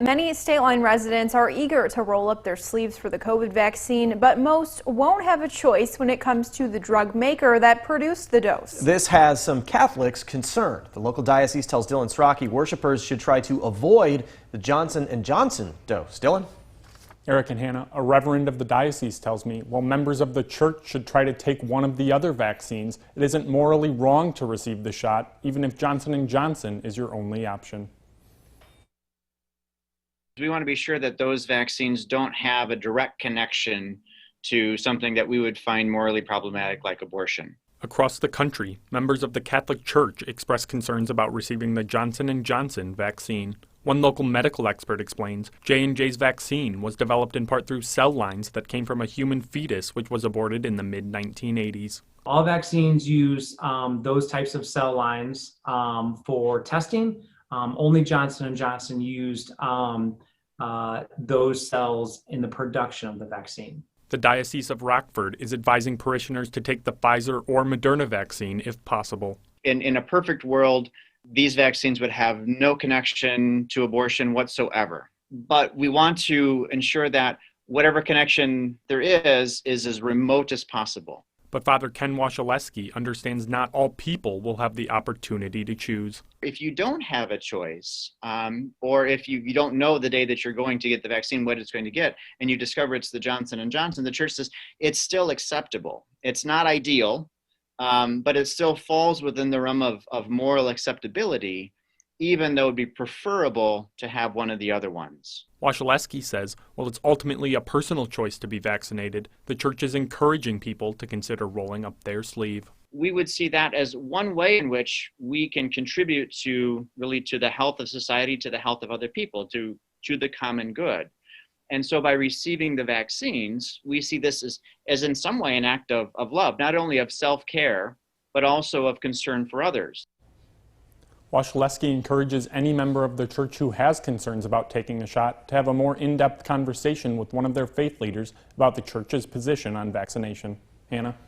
Many state line residents are eager to roll up their sleeves for the COVID vaccine, but most won't have a choice when it comes to the drug maker that produced the dose. This has some Catholics concerned. The local diocese tells Dylan Strachey worshipers should try to avoid the Johnson & Johnson dose. Dylan? Eric and Hannah, a reverend of the diocese tells me while members of the church should try to take one of the other vaccines, it isn't morally wrong to receive the shot, even if Johnson & Johnson is your only option. We want to be sure that those vaccines don't have a direct connection to something that we would find morally problematic, like abortion. Across the country, members of the Catholic Church express concerns about receiving the Johnson & Johnson vaccine. One local medical expert explains J&J's vaccine was developed in part through cell lines that came from a human fetus which was aborted in the mid-1980s. All vaccines use those types of cell lines for testing. Only Johnson & Johnson used those cells in the production of the vaccine. The Diocese of Rockford is advising parishioners to take the Pfizer or Moderna vaccine if possible. In a perfect world, these vaccines would have no connection to abortion whatsoever. But we want to ensure that whatever connection there is as remote as possible. But Father Ken Washaleski understands not all people will have the opportunity to choose. If you don't have a choice, or if you don't know the day that you're going to get the vaccine, what it's going to get, and you discover it's the Johnson & Johnson, the church says it's still acceptable. It's not ideal, but it still falls within the realm of moral acceptability, even though it would be preferable to have one of the other ones. Washaleski says, while it's ultimately a personal choice to be vaccinated, the church is encouraging people to consider rolling up their sleeve. We would see that as one way in which we can contribute to the health of society, to the health of other people, to the common good. And so by receiving the vaccines, we see this as in some way an act of love, not only of self-care, but also of concern for others. Washaleski encourages any member of the church who has concerns about taking a shot to have a more in-depth conversation with one of their faith leaders about the church's position on vaccination. Hannah?